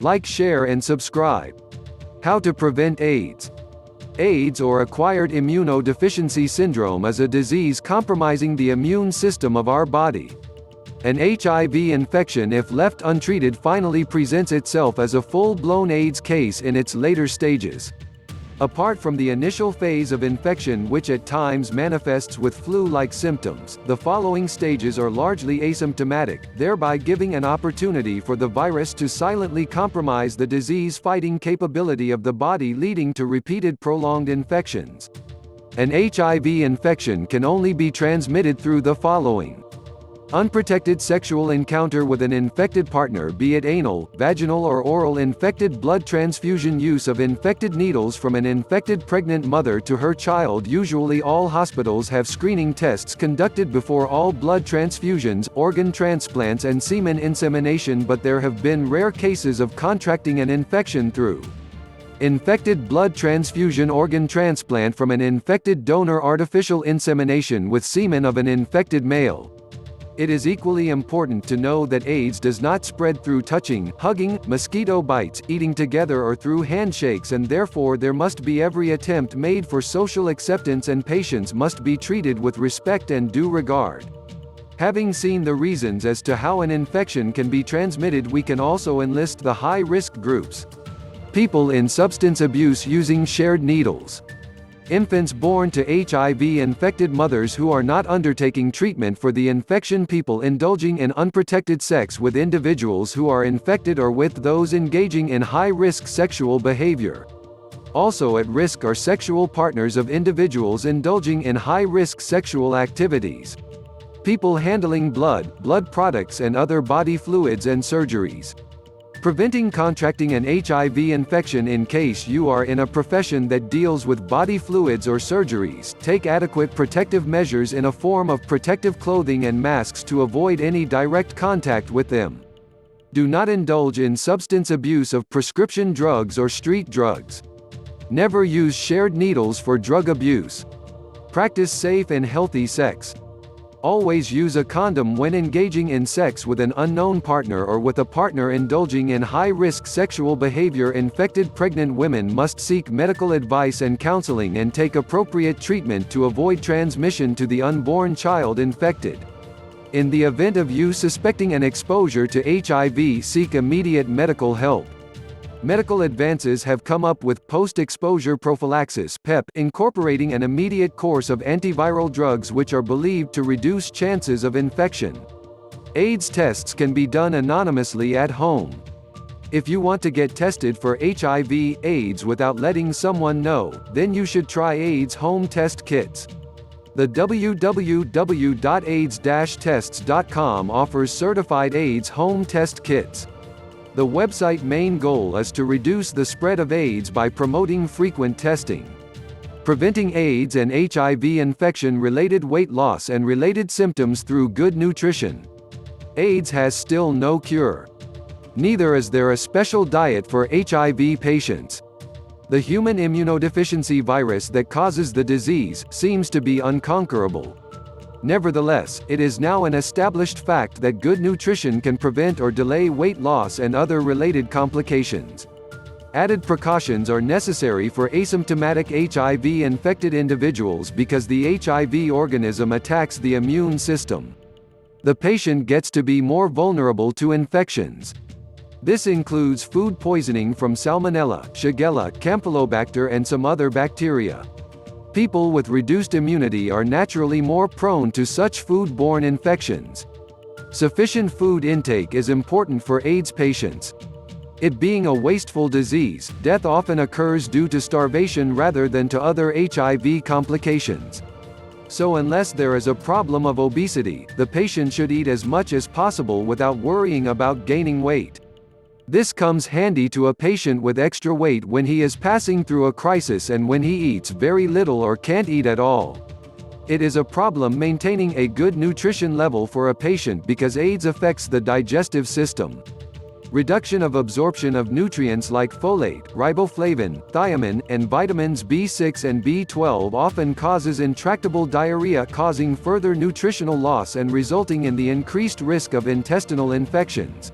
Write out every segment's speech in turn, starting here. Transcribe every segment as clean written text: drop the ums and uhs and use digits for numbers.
Like, share and subscribe. How to prevent AIDS. AIDS, or acquired immunodeficiency syndrome, is a disease compromising the immune system of our body. An HIV infection, if left untreated, finally presents itself as a full-blown AIDS case in its later stages. Apart from the initial phase of infection, which at times manifests with flu-like symptoms, the following stages are largely asymptomatic, thereby giving an opportunity for the virus to silently compromise the disease-fighting capability of the body, leading to repeated prolonged infections. An HIV infection can only be transmitted through the following: unprotected sexual encounter with an infected partner, be it anal, vaginal or oral, infected blood transfusion, use of infected needles from an infected pregnant mother to her child. Usually all hospitals have screening tests conducted before all blood transfusions, organ transplants and semen insemination, but there have been rare cases of contracting an infection through infected blood transfusion, organ transplant from an infected donor, artificial insemination with semen of an infected male. It is equally important to know that AIDS does not spread through touching, hugging, mosquito bites, eating together or through handshakes, and therefore there must be every attempt made for social acceptance, and patients must be treated with respect and due regard. Having seen the reasons as to how an infection can be transmitted, we can also enlist the high-risk groups. People in substance abuse using shared needles. Infants born to HIV-infected mothers who are not undertaking treatment for the infection. People indulging in unprotected sex with individuals who are infected, or with those engaging in high-risk sexual behavior. Also at risk are sexual partners of individuals indulging in high-risk sexual activities. People handling blood products and other body fluids, and surgeries. Preventing contracting an HIV infection. In case you are in a profession that deals with body fluids or surgeries, take adequate protective measures in a form of protective clothing and masks to avoid any direct contact with them. Do not indulge in substance abuse of prescription drugs or street drugs. Never use shared needles for drug abuse. Practice safe and healthy sex. Always use a condom when engaging in sex with an unknown partner or with a partner indulging in high-risk sexual behavior. Infected pregnant women must seek medical advice and counseling and take appropriate treatment to avoid transmission to the unborn child infected. In the event of you suspecting an exposure to HIV, seek immediate medical help. Medical advances have come up with post-exposure prophylaxis (PEP), incorporating an immediate course of antiviral drugs which are believed to reduce chances of infection. AIDS tests can be done anonymously at home. If you want to get tested for HIV/AIDS without letting someone know, then you should try AIDS home test kits. The www.aids-tests.com offers certified AIDS home test kits. The website's main goal is to reduce the spread of AIDS by promoting frequent testing. Preventing AIDS and HIV infection-related weight loss and related symptoms through good nutrition. AIDS has still no cure. Neither is there a special diet for HIV patients. The human immunodeficiency virus that causes the disease seems to be unconquerable. Nevertheless, it is now an established fact that good nutrition can prevent or delay weight loss and other related complications. Added precautions are necessary for asymptomatic HIV-infected individuals because the HIV organism attacks the immune system. The patient gets to be more vulnerable to infections. This includes food poisoning from Salmonella, Shigella, Campylobacter and some other bacteria. People with reduced immunity are naturally more prone to such food-borne infections. Sufficient food intake is important for AIDS patients. It being a wasteful disease, death often occurs due to starvation rather than to other HIV complications. So unless there is a problem of obesity, the patient should eat as much as possible without worrying about gaining weight. This comes handy to a patient with extra weight when he is passing through a crisis and when he eats very little or can't eat at all. It is a problem maintaining a good nutrition level for a patient because AIDS affects the digestive system. Reduction of absorption of nutrients like folate, riboflavin, thiamine, and vitamins B6 and B12 often causes intractable diarrhea, causing further nutritional loss and resulting in the increased risk of intestinal infections.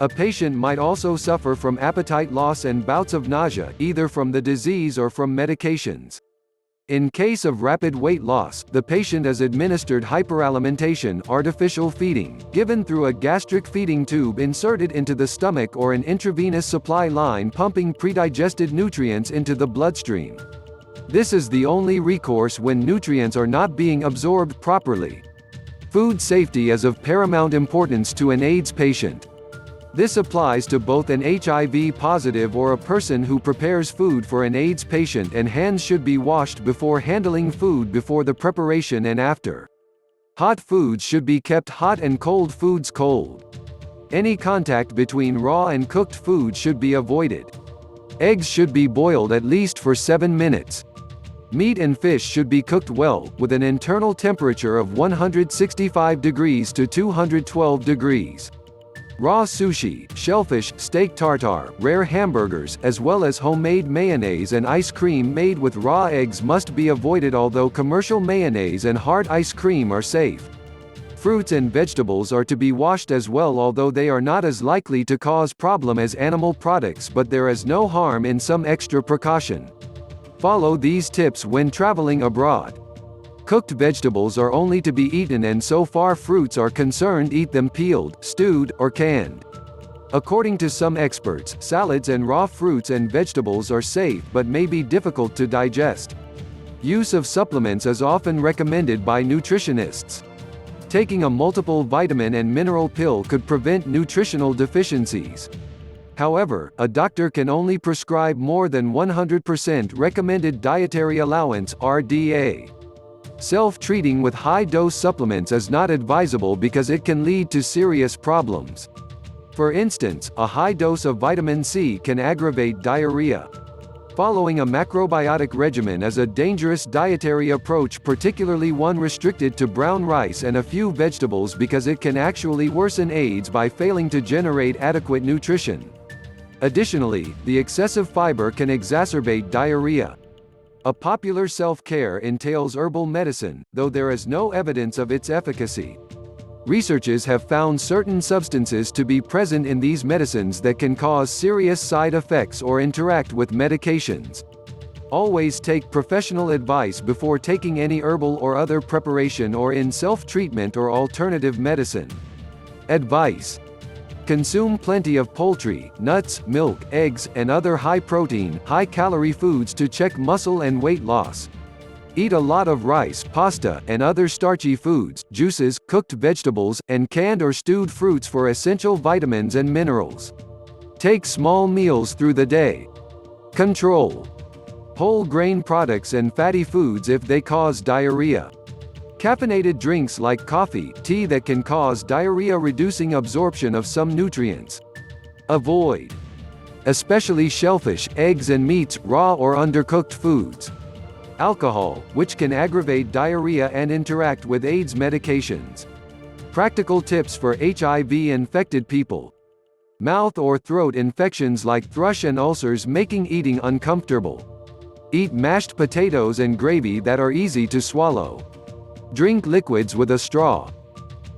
A patient might also suffer from appetite loss and bouts of nausea, either from the disease or from medications. In case of rapid weight loss, the patient is administered hyperalimentation, artificial feeding, given through a gastric feeding tube inserted into the stomach or an intravenous supply line pumping predigested nutrients into the bloodstream. This is the only recourse when nutrients are not being absorbed properly. Food safety is of paramount importance to an AIDS patient. This applies to both an HIV positive or a person who prepares food for an AIDS patient, and hands should be washed before handling food before the preparation and after. Hot foods should be kept hot and cold foods cold. Any contact between raw and cooked food should be avoided. Eggs should be boiled at least for 7 minutes. Meat and fish should be cooked well, with an internal temperature of 165 degrees to 212 degrees. Raw sushi, shellfish, steak tartare, rare hamburgers, as well as homemade mayonnaise and ice cream made with raw eggs must be avoided, although commercial mayonnaise and hard ice cream are safe. Fruits and vegetables are to be washed as well, although they are not as likely to cause problem as animal products, but there is no harm in some extra precaution. Follow these tips when traveling abroad. Cooked vegetables are only to be eaten, and so far fruits are concerned, eat them peeled, stewed, or canned. According to some experts, salads and raw fruits and vegetables are safe but may be difficult to digest. Use of supplements is often recommended by nutritionists. Taking a multiple vitamin and mineral pill could prevent nutritional deficiencies. However, a doctor can only prescribe more than 100% recommended dietary allowance (RDA). Self-treating with high-dose supplements is not advisable because it can lead to serious problems. For instance, a high dose of vitamin C can aggravate diarrhea. Following a macrobiotic regimen is a dangerous dietary approach, particularly one restricted to brown rice and a few vegetables, because it can actually worsen AIDS by failing to generate adequate nutrition. Additionally, the excessive fiber can exacerbate diarrhea. A popular self-care entails herbal medicine, though there is no evidence of its efficacy. Researchers have found certain substances to be present in these medicines that can cause serious side effects or interact with medications. Always take professional advice before taking any herbal or other preparation or in self-treatment or alternative medicine. Advice: consume plenty of poultry, nuts, milk, eggs, and other high-protein, high-calorie foods to check muscle and weight loss. Eat a lot of rice, pasta, and other starchy foods, juices, cooked vegetables, and canned or stewed fruits for essential vitamins and minerals. Take small meals through the day. Control whole grain products and fatty foods if they cause diarrhea. Caffeinated drinks like coffee, tea that can cause diarrhea, reducing absorption of some nutrients. Avoid especially shellfish, eggs and meats, raw or undercooked foods. Alcohol, which can aggravate diarrhea and interact with AIDS medications. Practical tips for HIV-infected people. Mouth or throat infections like thrush and ulcers making eating uncomfortable. Eat mashed potatoes and gravy that are easy to swallow. Drink liquids with a straw.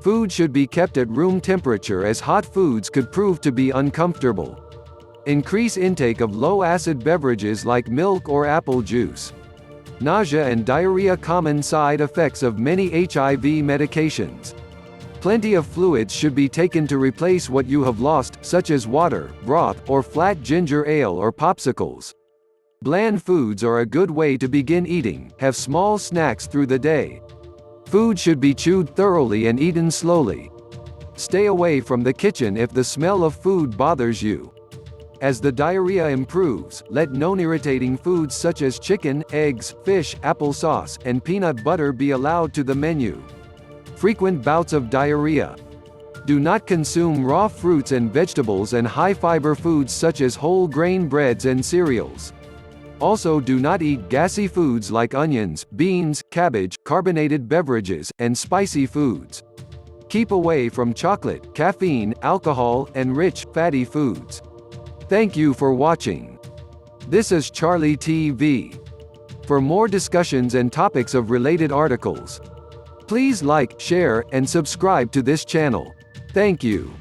Food should be kept at room temperature, as hot foods could prove to be uncomfortable. Increase intake of low-acid beverages like milk or apple juice. Nausea and diarrhea, common side effects of many HIV medications. Plenty of fluids should be taken to replace what you have lost, such as water, broth, or flat ginger ale or popsicles. Bland foods are a good way to begin eating. Have small snacks through the day. Food should be chewed thoroughly and eaten slowly. Stay away from the kitchen if the smell of food bothers you. As the diarrhea improves, let non-irritating foods such as chicken, eggs, fish, applesauce, and peanut butter be allowed to the menu. Frequent bouts of diarrhea. Do not consume raw fruits and vegetables and high-fiber foods such as whole grain breads and cereals. Also, do not eat gassy foods like onions, beans, cabbage, carbonated beverages, and spicy foods. Keep away from chocolate, caffeine, alcohol, and rich, fatty foods. Thank you for watching. This is Charlie TV. For more discussions and topics of related articles, please like, share, and subscribe to this channel. Thank you.